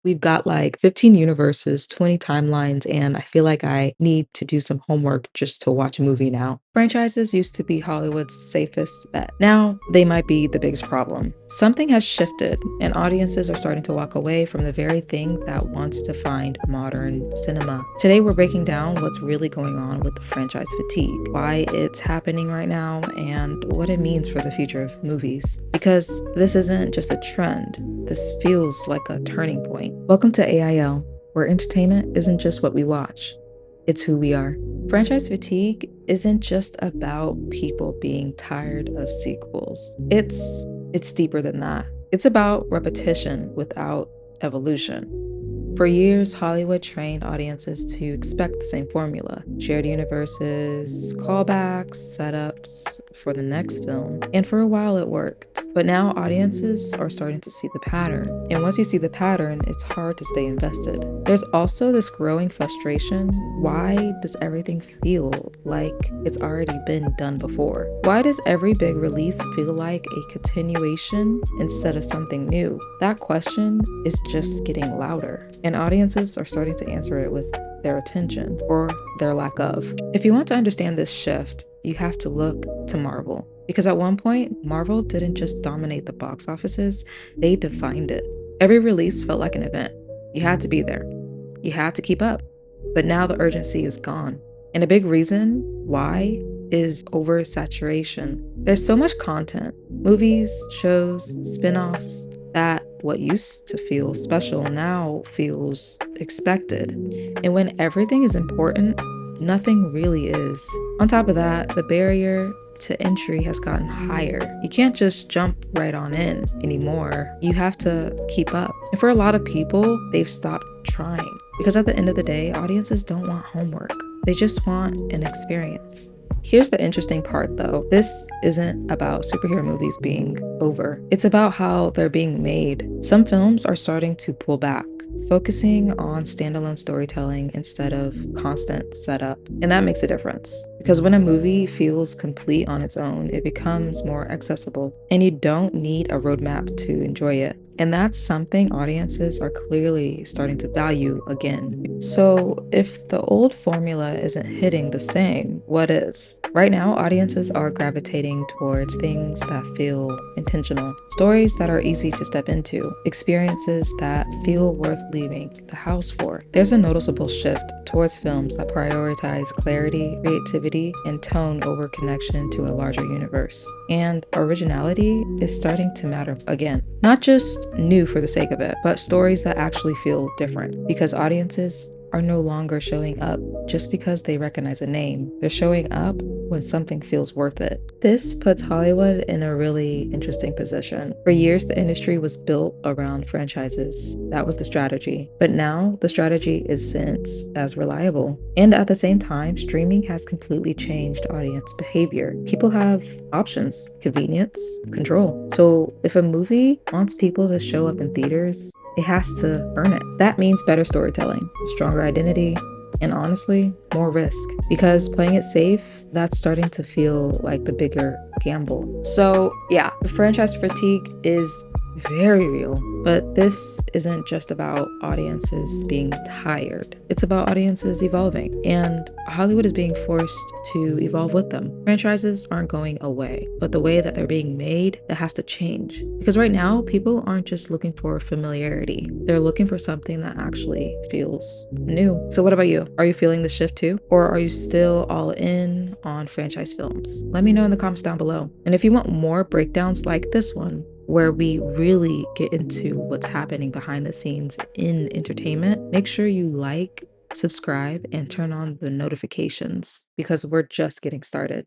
We've got like 15 universes, 20 timelines, and I feel like I need to do some homework just to watch a movie now. Franchises used to be Hollywood's safest bet. Now they might be the biggest problem. Something has shifted, and audiences are starting to walk away from the very thing that once defined modern cinema. Today, we're breaking down what's really going on with the franchise fatigue, why it's happening right now, and what it means for the future of movies. Because this isn't just a trend, this feels like a turning point. Welcome to AIL, where entertainment isn't just what we watch, it's who we are. Franchise fatigue isn't just about people being tired of sequels. It's deeper than that. It's about repetition without evolution. For years, Hollywood trained audiences to expect the same formula: shared universes, callbacks, setups for the next film. And for a while, it worked. But now audiences are starting to see the pattern. And once you see the pattern, it's hard to stay invested. There's also this growing frustration. Why does everything feel like it's already been done before? Why does every big release feel like a continuation instead of something new? That question is just getting louder, and audiences are starting to answer it with their attention or their lack of. If you want to understand this shift, you have to look to Marvel. Because at one point, Marvel didn't just dominate the box offices, they defined it. Every release felt like an event. You had to be there. You had to keep up. But now the urgency is gone. And a big reason why is oversaturation. There's so much content, movies, shows, spin-offs, that what used to feel special now feels expected. And when everything is important, nothing really is. On top of that, the barrier to entry has gotten higher. You can't just jump right on in anymore. You have to keep up. And for a lot of people, they've stopped trying. Because at the end of the day, audiences don't want homework. They just want an experience. Here's the interesting part though. This isn't about superhero movies being over. It's about how they're being made. Some films are starting to pull back, focusing on standalone storytelling instead of constant setup. And that makes a difference. Because when a movie feels complete on its own, it becomes more accessible. And you don't need a roadmap to enjoy it. And that's something audiences are clearly starting to value again. So if the old formula isn't hitting the same, what is? Right now, audiences are gravitating towards things that feel intentional, stories that are easy to step into, experiences that feel worth leaving the house for. There's a noticeable shift towards films that prioritize clarity, creativity, and tone over connection to a larger universe. And originality is starting to matter again. Not just new for the sake of it, but stories that actually feel different, because audiences are no longer showing up just because they recognize a name. They're showing up when something feels worth it. This puts Hollywood in a really interesting position. For years, the industry was built around franchises. That was the strategy. But now the strategy isn't as reliable. And at the same time, streaming has completely changed audience behavior. People have options, convenience, control. So if a movie wants people to show up in theaters, it has to earn it. That means better storytelling, stronger identity, and honestly, more risk. Because playing it safe, that's starting to feel like the bigger gamble. So yeah, the franchise fatigue is very real, but this isn't just about audiences being tired. It's about audiences evolving, and Hollywood is being forced to evolve with them. Franchises aren't going away, but the way that they're being made, that has to change. Because right now, people aren't just looking for familiarity. They're looking for something that actually feels new. So what about you? Are you feeling the shift too? Or are you still all in on franchise films? Let me know in the comments down below. And if you want more breakdowns like this one, where we really get into what's happening behind the scenes in entertainment, make sure you like, subscribe, and turn on the notifications, because we're just getting started.